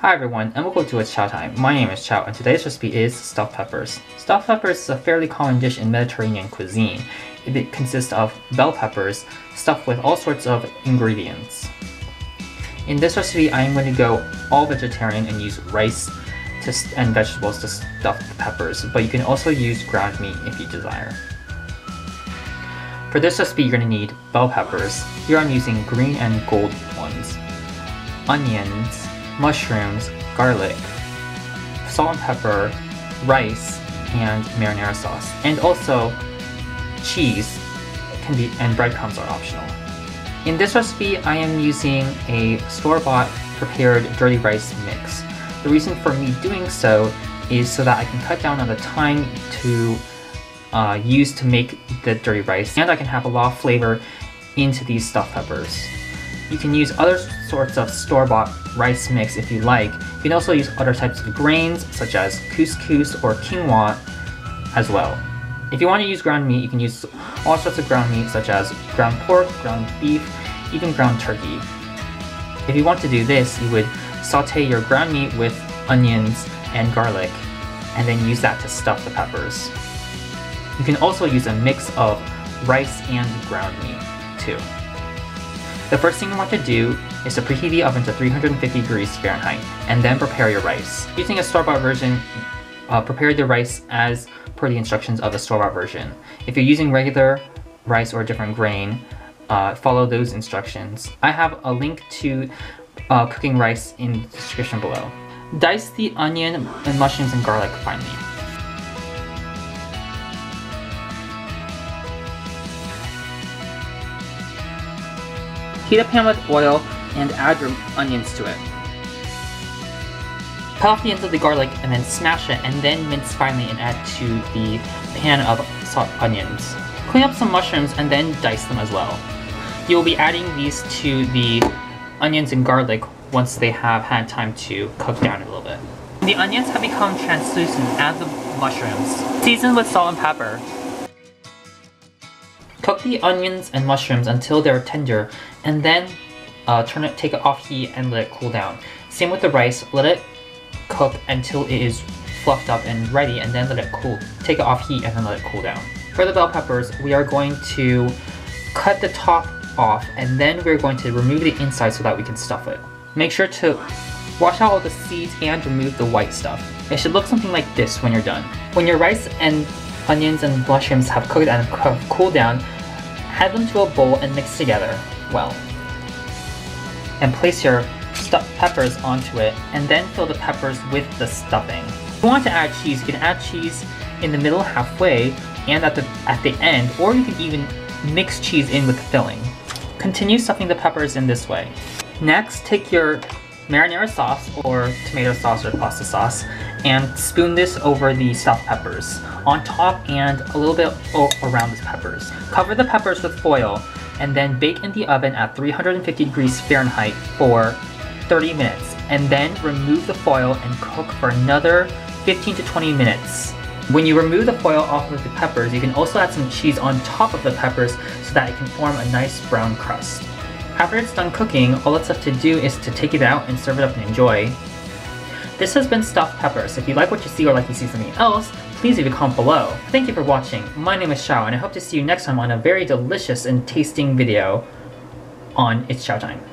Hi everyone, and welcome to It's Chow Time. My name is Chow, and today's recipe is stuffed peppers. Stuffed peppers is a fairly common dish in Mediterranean cuisine. It consists of bell peppers stuffed with all sorts of ingredients. In this recipe, I am going to go all vegetarian and use rice and vegetables to stuff the peppers, but you can also use ground meat if you desire. For this recipe, you're going to need bell peppers. Here I'm using green and gold ones, onions, mushrooms, garlic, salt and pepper, rice, and marinara sauce. And also cheese and breadcrumbs are optional. In this recipe, I am using a store-bought prepared dirty rice mix. The reason for me doing so is so that I can cut down on the time to use to make the dirty rice, and I can have a lot of flavor into these stuffed peppers. You can use other sorts of store-bought rice mix if you like. You can also use other types of grains such as couscous or quinoa as well. If you want to use ground meat, you can use all sorts of ground meat such as ground pork, ground beef, even ground turkey. If you want to do this, you would saute your ground meat with onions and garlic and then use that to stuff the peppers. You can also use a mix of rice and ground meat too. The first thing you want to do is to preheat the oven to 350 degrees Fahrenheit and then prepare your rice. Using a store-bought version, prepare the rice as per the instructions of the store-bought version. If you're using regular rice or a different grain, follow those instructions. I have a link to cooking rice in the description below. Dice the onion and mushrooms and garlic finely. Heat a pan with oil and add your onions to it. Cut off the ends of the garlic and then smash it, and then mince finely and add to the pan of onions. Clean up some mushrooms and then dice them as well. You will be adding these to the onions and garlic once they have had time to cook down a little bit. When the onions have become translucent, add the mushrooms. Season with salt and pepper. Cook the onions and mushrooms until they're tender, and then take it off heat and let it cool down. Same with the rice, let it cook until it is fluffed up and ready, and then let it cool. Take it off heat and then let it cool down. For the bell peppers, we are going to cut the top off, and then we're going to remove the inside so that we can stuff it. Make sure to wash out all the seeds and remove the white stuff. It should look something like this when you're done. When your rice and onions and mushrooms have cooked and cooled down, add them to a bowl and mix together well. And place your stuffed peppers onto it, and then fill the peppers with the stuffing. If you want to add cheese, you can add cheese in the middle halfway and at the end, or you can even mix cheese in with the filling. Continue stuffing the peppers in this way. Next, take your marinara sauce or tomato sauce or pasta sauce and spoon this over the stuffed peppers on top and a little bit around the peppers. Cover the peppers with foil and then bake in the oven at 350 degrees Fahrenheit for 30 minutes, and then remove the foil and cook for another 15 to 20 minutes. When you remove the foil off of the peppers, you can also add some cheese on top of the peppers so that it can form a nice brown crust. After it's done cooking, all that's left to do is to take it out and serve it up and enjoy. This has been stuffed peppers. If you like what you see or like you see something else, please leave a comment below. Thank you for watching. My name is Xiao, and I hope to see you next time on a very delicious and tasting video on It's Chow Time.